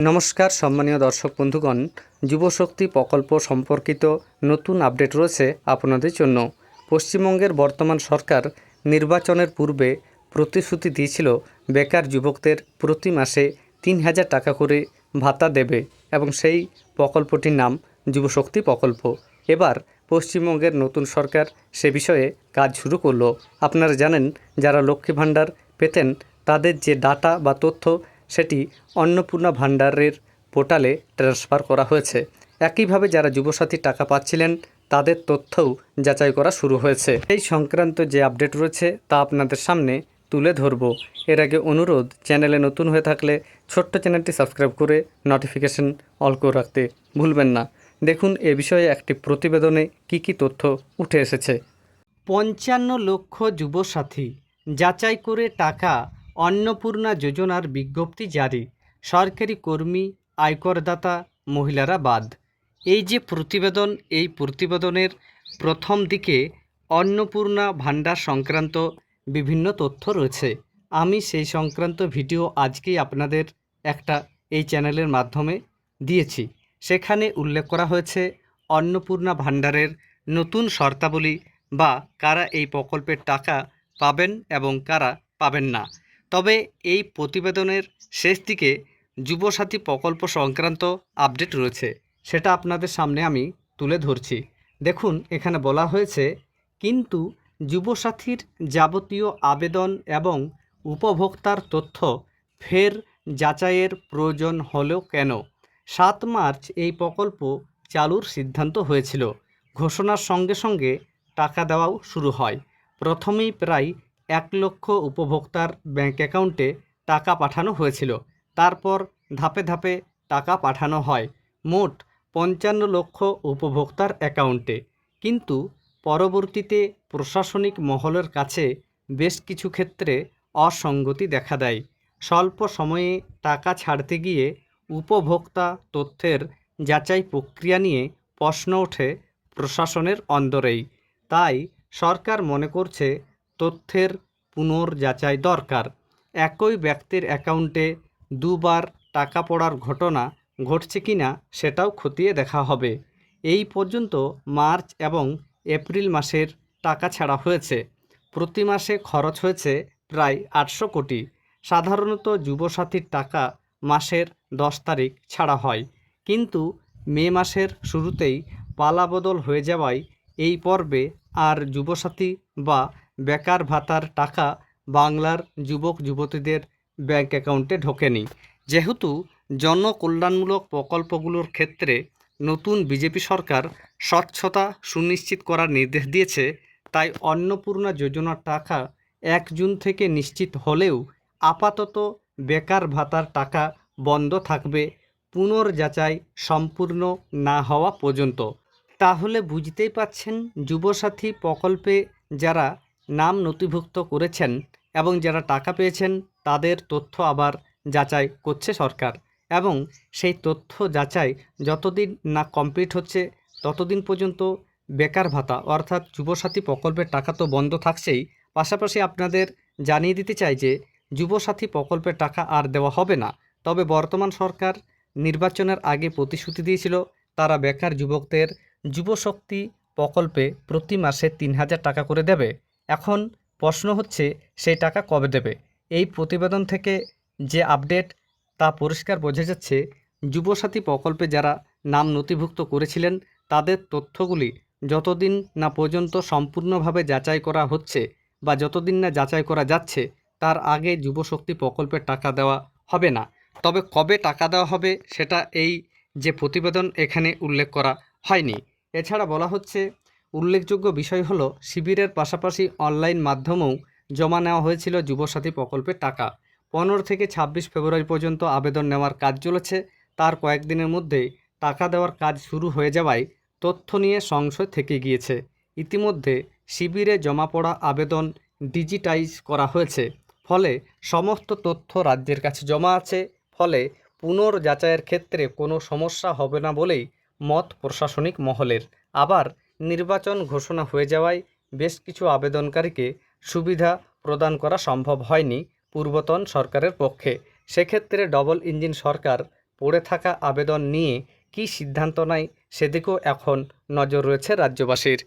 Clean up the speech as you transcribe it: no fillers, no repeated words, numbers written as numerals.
নমস্কার সম্মানীয় দর্শক বন্ধুগণ, যুবশক্তি প্রকল্প সম্পর্কিত নতুন আপডেট রয়েছে আপনাদের জন্য। পশ্চিমবঙ্গের বর্তমান সরকার নির্বাচনের পূর্বে প্রতিশ্রুতি দিয়েছিল বেকার যুবকদের প্রতি মাসে ৩,০০০ টাকা করে ভাতা দেবে এবং সেই প্রকল্পটির নাম যুবশক্তি প্রকল্প। এবার পশ্চিমবঙ্গের নতুন সরকার সে বিষয়ে কাজ শুরু করলো। আপনারা জানেন, যারা লক্ষ্মী ভাণ্ডার পেতেন তাদের যে ডাটা বা তথ্য সেটি অন্নপূর্ণা ভাণ্ডারের পোর্টালে ট্রান্সফার করা হয়েছে। একইভাবে যারা যুবসাথী টাকা পাচ্ছিলেন তাদের তথ্যও যাচাই করা শুরু হয়েছে। এই সংক্রান্ত যে আপডেট রয়েছে তা আপনাদের সামনে তুলে ধরব। এর আগে অনুরোধ, চ্যানেলে নতুন হয়ে থাকলে ছোট্ট চ্যানেলটি সাবস্ক্রাইব করে নোটিফিকেশন অল করে রাখতে ভুলবেন না। দেখুন এ বিষয়ে একটি প্রতিবেদনে কি তথ্য উঠে এসেছে। ৫৫ লক্ষ যুবসাথী যাচাই করে টাকা অন্নপূর্ণা যোজনার বিজ্ঞপ্তি জারি। সরকারি কর্মী, আয়করদাতা, মহিলারা বাদ। এই যে প্রতিবেদন, এই প্রতিবেদনের প্রথম দিকে অন্নপূর্ণা ভাণ্ডার সংক্রান্ত বিভিন্ন তথ্য রয়েছে। আমি সেই সংক্রান্ত ভিডিও আজকেই আপনাদের একটা এই চ্যানেলের মাধ্যমে দিয়েছি। সেখানে উল্লেখ করা হয়েছে অন্নপূর্ণা ভাণ্ডারের নতুন শর্তাবলী বা কারা এই প্রকল্পের টাকা পাবেন এবং কারা পাবেন না। তবে এই প্রতিবেদনের শেষ দিকে যুবসাথী প্রকল্প সংক্রান্ত আপডেট রয়েছে, সেটা আপনাদের সামনে আমি তুলে ধরছি। দেখুন, এখানে বলা হয়েছে, কিন্তু যুবসাথীর যাবতীয় আবেদন এবং উপভোক্তার তথ্য ফের যাচাইয়ের প্রয়োজন হলো কেন? ৭ মার্চ এই প্রকল্প চালুর সিদ্ধান্ত হয়েছিল। ঘোষণার সঙ্গে সঙ্গে টাকা দেওয়াও শুরু হয়। প্রথমেই প্রায় ১ লক্ষ উপভোক্তার ব্যাংক অ্যাকাউন্টে টাকা পাঠানো হয়েছিল। তারপর ধাপে ধাপে টাকা পাঠানো হয় মোট ৫৫ লক্ষ উপভোক্তার অ্যাকাউন্টে। কিন্তু পরবর্তীতে প্রশাসনিক মহলের কাছে বেশ কিছু ক্ষেত্রে অসঙ্গতি দেখা দেয়। স্বল্প সময়ে টাকা ছাড়তে গিয়ে উপভোক্তা তথ্যের যাচাই প্রক্রিয়া নিয়ে প্রশ্ন ওঠে প্রশাসনের অন্দরেই। তাই সরকার মনে করছে তথ্যের পুনর্যাচাই দরকার। একই ব্যক্তির অ্যাকাউন্টে দুবার টাকা পড়ার ঘটনা ঘটছে কিনা সেটাও খতিয়ে দেখা হবে। এই পর্যন্ত মার্চ এবং এপ্রিল মাসের টাকা ছাড়া হয়েছে। প্রতি মাসে খরচ হয়েছে প্রায় ৮০০ কোটি। সাধারণত যুবসাথীর টাকা মাসের ১০ তারিখ ছাড়া হয়, কিন্তু মে মাসের শুরুতেই পালাবদল হয়ে যাওয়ায় এই পর্বে আর যুবসাথী বা বেকার ভাতার টাকা বাংলার যুবক যুবতীদের ব্যাংক অ্যাকাউন্টে ঢোকেনি। যেহেতু জনকল্যাণমূলক প্রকল্পগুলোর ক্ষেত্রে নতুন বিজেপি সরকার স্বচ্ছতা সুনিশ্চিত করার নির্দেশ দিয়েছে, তাই অন্নপূর্ণা যোজনার টাকা ১ জুন থেকে নিশ্চিত হলেও আপাতত বেকার ভাতার টাকা বন্ধ থাকবে পুনর্যাচাই সম্পূর্ণ না হওয়া পর্যন্ত। তাহলে বুঝতেই পাচ্ছেন, যুবসাথী প্রকল্পে যারা নাম নথিভুক্ত করেছেন এবং যারা টাকা পেয়েছেন তাদের তথ্য আবার যাচাই করছে সরকার, এবং সেই তথ্য যাচাই যতদিন না কমপ্লিট হচ্ছে ততদিন পর্যন্ত বেকার ভাতা অর্থাৎ যুবসাথী প্রকল্পের টাকা তো বন্ধ থাকছেই, পাশাপাশি আপনাদের জানিয়ে দিতে চাই যে যুবসাথী প্রকল্পের টাকা আর দেওয়া হবে না। তবে বর্তমান সরকার নির্বাচনের আগে প্রতিশ্রুতি দিয়েছিল তারা বেকার যুবকদের যুবশক্তি প্রকল্পে প্রতি মাসে ৩,০০০ টাকা করে দেবে। এখন প্রশ্ন হচ্ছে, সেই টাকা কবে দেবে? এই প্রতিবেদন থেকে যে আপডেট তা পরিষ্কার বোঝা যাচ্ছে, যুবসাথী প্রকল্পে যারা নাম নথিভুক্ত করেছিলেন তাদের তথ্যগুলি যতদিন না পর্যন্ত সম্পূর্ণভাবে যাচাই করা হচ্ছে বা যতদিন না যাচাই করা যাচ্ছে তার আগে যুবশক্তি প্রকল্পের টাকা দেওয়া হবে না। তবে কবে টাকা দেওয়া হবে সেটা এই যে প্রতিবেদন এখানে উল্লেখ করা হয়নি। এছাড়া বলা হচ্ছে, উল্লেখযোগ্য বিষয় হলো শিবিরের পাশাপাশি অনলাইন মাধ্যমেও জমা নেওয়া হয়েছিল যুবসাথী প্রকল্পের টাকা। ১৫ থেকে ২৬ ফেব্রুয়ারি পর্যন্ত আবেদন নেওয়ার কাজ চলেছে। তার কয়েকদিনের মধ্যেই টাকা দেওয়ার কাজ শুরু হয়ে যাওয়ায় তথ্য নিয়ে সংশয় থেকে গিয়েছে। ইতিমধ্যে শিবিরে জমা পড়া আবেদন ডিজিটাইজ করা হয়েছে, ফলে সমস্ত তথ্য রাজ্যের কাছে জমা আছে। ফলে পুনর্যাচাইয়ের ক্ষেত্রে কোনো সমস্যা হবে না বলেই মত প্রশাসনিক মহলের। আবার নির্বাচন ঘোষণা হয়ে যাওয়ায় বেশ কিছু আবেদনকারীকে সুবিধা প্রদান করা সম্ভব হয়নি পূর্বতন সরকারের পক্ষে। সেক্ষেত্রে ডবল ইঞ্জিন সরকার পড়ে থাকা আবেদন নিয়ে কী সিদ্ধান্ত নেয় সেদিকেও এখন নজর রয়েছে রাজ্যবাসীর।